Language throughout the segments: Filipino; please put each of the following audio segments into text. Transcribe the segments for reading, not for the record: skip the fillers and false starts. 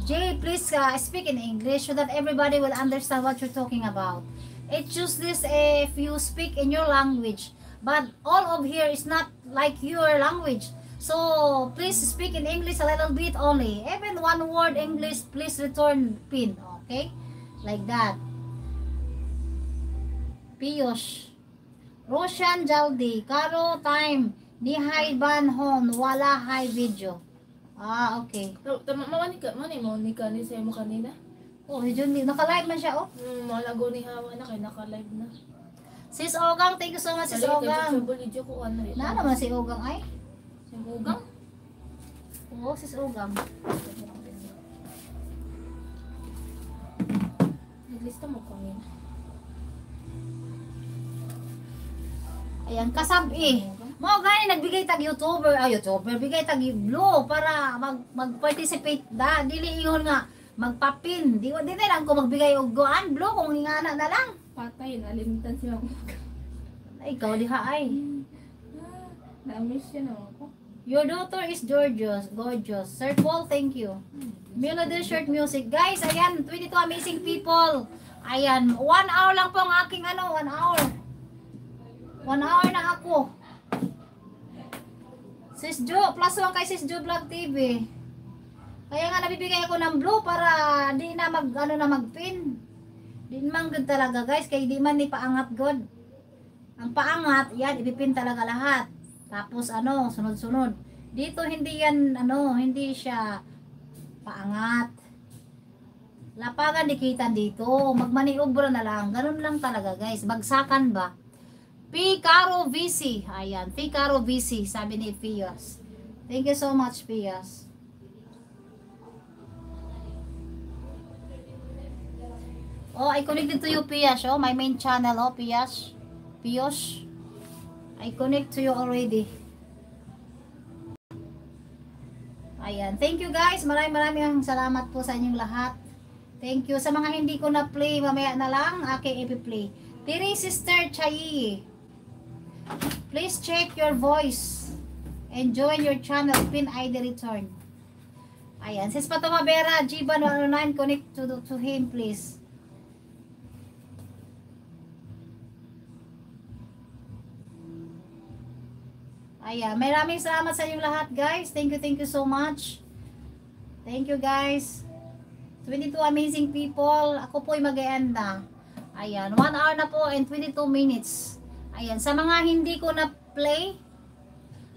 Jay, please speak in English so that everybody will understand what you're talking about. It's useless if you speak in your language, but all of here is not like your language. So please speak in English a little bit only. Even one word English, please return pin. Okay, like that. Piyos, Roshan Jaldi, Karo time, ni hi ban hon, wala hi video. Okay. Monica ni sa mo kanina. Oh, yun, naka-live man siya, oh. Malago ni Hawa na kay naka-live na. Sis Ogang, thank you so much, Sis Ogang. Na naman si Ogang ay? Si Ogang? Oo, Sis Ogang. Naglista mo kanina. Ayan, kasabi. Mga gani, nagbigay tag YouTuber, bigay tag Blue para mag-participate da. Dili ingon nga, magpapin. Di lang ko magbigay og goan Blue kung ingana na lang. Patay, nalimitan siya ako. Ay, ikaw diha ay. Na-miss siya na ako. Your daughter is gorgeous. Sir Paul, thank you. Melody Shirt Music. Guys, ayan, 22 amazing people. Ayan, 1 hour lang po ang aking 1 hour. 1 hour na ako. Sis Jo, +1 kay Sis Jo Vlog TV. Kaya nga nabibigay ako ng Blue para di na magpin. Di man good talaga guys, kay di man ni paangat good. Ang paangat, yan ipipin talaga lahat. Tapos sunod-sunod. Dito hindi yan hindi siya paangat. Lapagan dikitan dito, magmaniobra na lang. Ganun lang talaga guys, bagsakan ba? P. Caro VC. Ayan, P. Caro VC, sabi ni Pios. Thank you so much, Pios. Oh, I connected to you, Pios. Oh, my main channel, oh, Pios. I connect to you already. Ayan, thank you guys. Maraming salamat po sa inyong lahat. Thank you. Sa mga hindi ko na play, mamaya na lang, aking ipi-play. Tiri Sister Chayi. Please check your voice and join your channel, pin ID return. Ayan, sis Patomabera, Jiban 109, connect to him please. Ayan, maraming salamat sa inyong lahat guys. Thank you so much. Thank you guys. 22 amazing people. Ako po'y mag-e-end na. Ayan, 1 hour na po and 22 minutes. Ayan, sa mga hindi ko na play,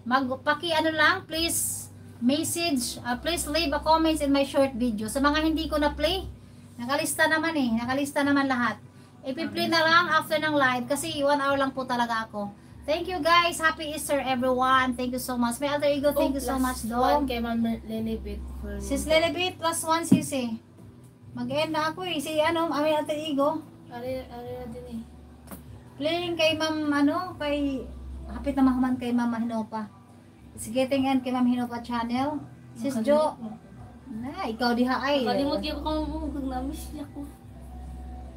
lang, please message, please leave a comments in my short video. Sa mga hindi ko na play, nakalista naman lahat. Ipi-play na lang after ng live kasi 1 hour lang po talaga ako. Thank you guys, happy Easter everyone. Thank you so much. My alter ego, thank you so much dog. Kay Ma'am Lilibit. Sis Lilibit, +1 sisi. Mag-end na ako si my alter ego. Ari din eh. Playing kay Ma'am kay hapit na mahuman kay Ma'am Hinopa. It's getting end kay Ma'am Hinopa channel. Sis Jo. Na, ikaw diha ay. Kalimot gyud ko kung na-miss niya ko.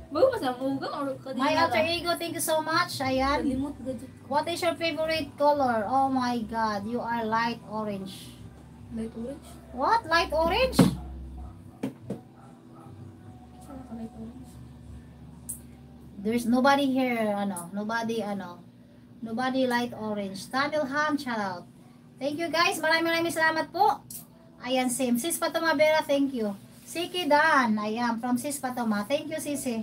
Bago pa sa mugang or kadina. My alter ego, thank you so much. Ayan. Kalimot gud. What is your favorite color? Oh my god, you are light orange. Light orange? What? Light orange? Light orange. There's nobody here, nobody light orange. Tamil Han, shout out. Thank you guys, maraming salamat po. Ayan, Sim. Sis Patoma Vera, thank you. Siki Dan, ayan, from Sis Patoma. Thank you, Sisi.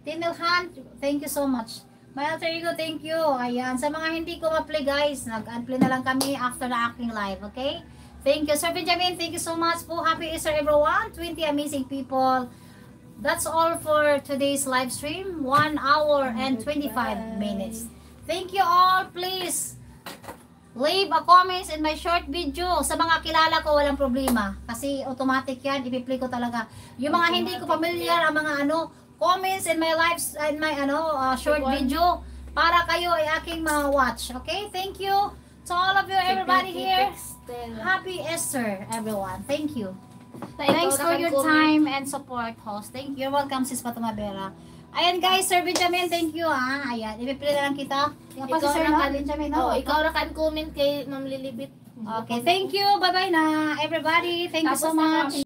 Tamil Han, thank you so much. My alter ego, thank you. Ayan, sa mga hindi ko ma-play guys, nag-unplay na lang kami after the acting live, okay? Thank you, Sir Benjamin, thank you so much po. Happy Easter everyone, 20 amazing people. That's all for today's live stream. 1 hour and 25 minutes. Thank you all. Please leave a comments in my short video. Sa mga kilala ko, walang problema. Kasi automatic yan. Ipi-play ko talaga. Yung mga hindi ko familiar, ang mga comments in my lives, in my short video. Para kayo ay aking ma-watch. Okay? Thank you to all of you, everybody here. Happy Easter, everyone. Thank you. Thanks for your time and support, host. Thank you. You're welcome, Sis Patoma Vera. Ayan guys, Sir Benjamin, thank you Ayan, ipi-play na lang kita. Ikaw si Sir Benjamin, ikaw ra kan comment kay Ma'am Lilibit. Okay, thank you. Bye-bye na everybody. Thank you so much.